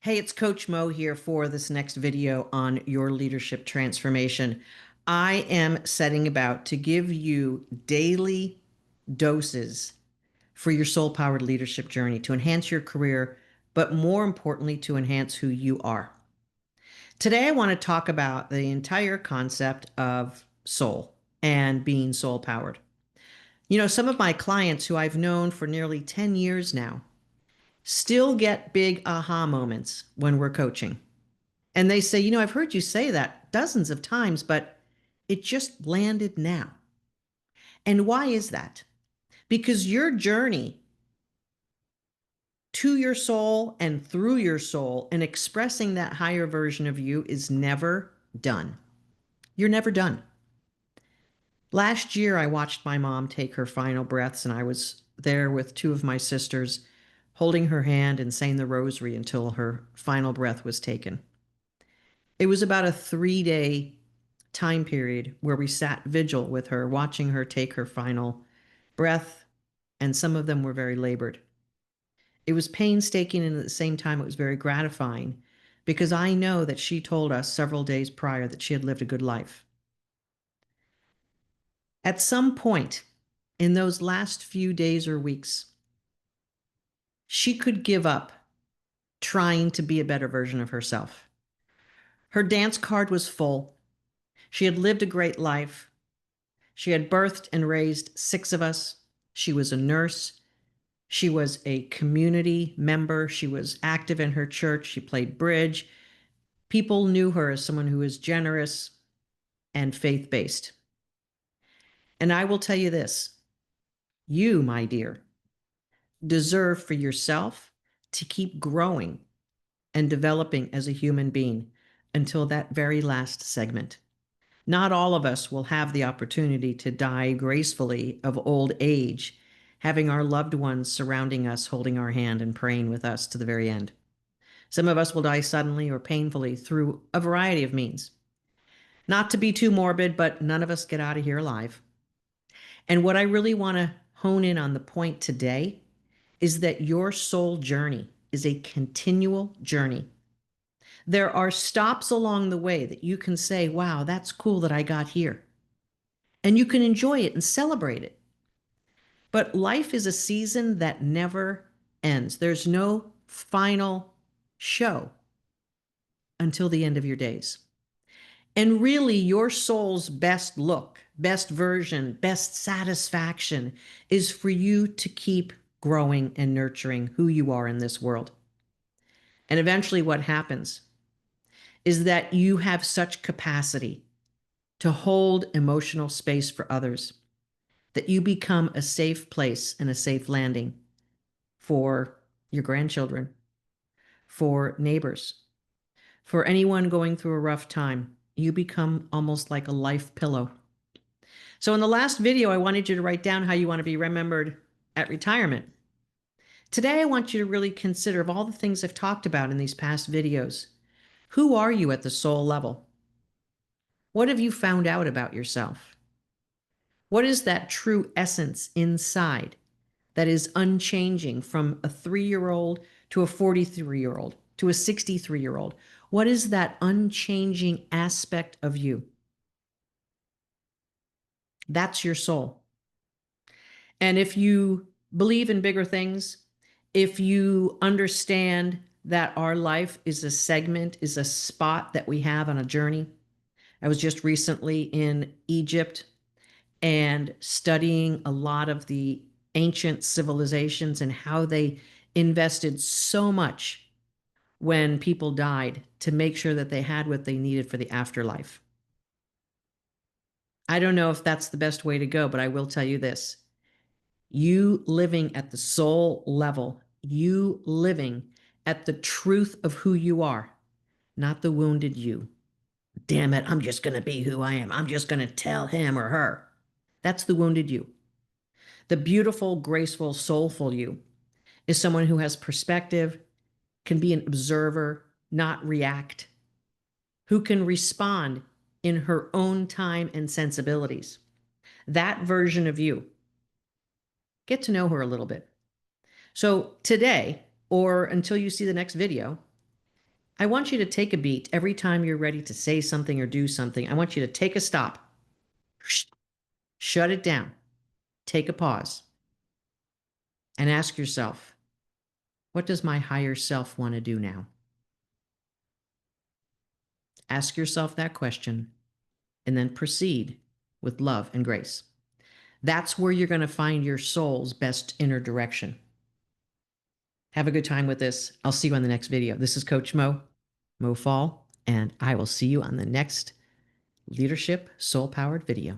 Hey, it's Coach Mo here for this next video on your leadership transformation. I am setting about to give you daily doses for your soul-powered leadership journey to enhance your career, but more importantly, to enhance who you are. Today, I want to talk about the entire concept of soul and being soul-powered. Some of my clients who I've known for nearly 10 years now still get big aha moments when we're coaching. And they say, I've heard you say that dozens of times, but it just landed now. And why is that? Because your journey to your soul and through your soul and expressing that higher version of you is never done. You're never done. Last year, I watched my mom take her final breaths, and I was there with two of my sisters, holding her hand and saying the rosary until her final breath was taken. It was about a 3-day time period where we sat vigil with her, watching her take her final breath, and some of them were very labored. It was painstaking, and at the same time, it was very gratifying because I know that she told us several days prior that she had lived a good life. At some point in those last few days or weeks, she could give up trying to be a better version of herself. Her dance card was full. She had lived a great life. She had birthed and raised 6 of us. She was a nurse. She was a community member. She was active in her church. She played bridge. People knew her as someone who was generous and faith-based. And I will tell you this, you, my dear, deserve for yourself to keep growing and developing as a human being until that very last segment. Not all of us will have the opportunity to die gracefully of old age, having our loved ones surrounding us, holding our hand and praying with us to the very end. Some of us will die suddenly or painfully through a variety of means. Not to be too morbid, but none of us get out of here alive. And what I really want to hone in on the point today is that your soul journey is a continual journey. There are stops along the way that you can say, wow, that's cool that I got here. And you can enjoy it and celebrate it. But life is a season that never ends. There's no final show until the end of your days. And really, your soul's best look, best version, best satisfaction is for you to keep growing and nurturing who you are in this world. And eventually, what happens is that you have such capacity to hold emotional space for others that you become a safe place and a safe landing for your grandchildren, for neighbors, for anyone going through a rough time. You become almost like a life pillow. So in the last video, I wanted you to write down how you want to be remembered at retirement. Today, I want you to really consider, of all the things I've talked about in these past videos, who are you at the soul level? What have you found out about yourself? What is that true essence inside that is unchanging from a 3-year-old to a 43-year-old to a 63-year-old? What is that unchanging aspect of you? That's your soul. And if you believe in bigger things, if you understand that our life is a segment, is a spot that we have on a journey. I was just recently in Egypt and studying a lot of the ancient civilizations and how they invested so much when people died to make sure that they had what they needed for the afterlife. I don't know if that's the best way to go, but I will tell you this. You living at the soul level, you living at the truth of who you are, not the wounded you. Damn it, I'm just going to be who I am. I'm just going to tell him or her. That's the wounded you. The beautiful, graceful, soulful you is someone who has perspective, can be an observer, not react, who can respond in her own time and sensibilities. That version of you, get to know her a little bit. So today, or until you see the next video, I want you to take a beat every time you're ready to say something or do something. I want you to take a stop, shut it down, take a pause, and ask yourself, what does my higher self want to do now? Ask yourself that question and then proceed with love and grace. That's where you're going to find your soul's best inner direction. Have a good time with this. I'll see you on the next video. This is Coach Mo Fall, and I will see you on the next Leadership Soul Powered video.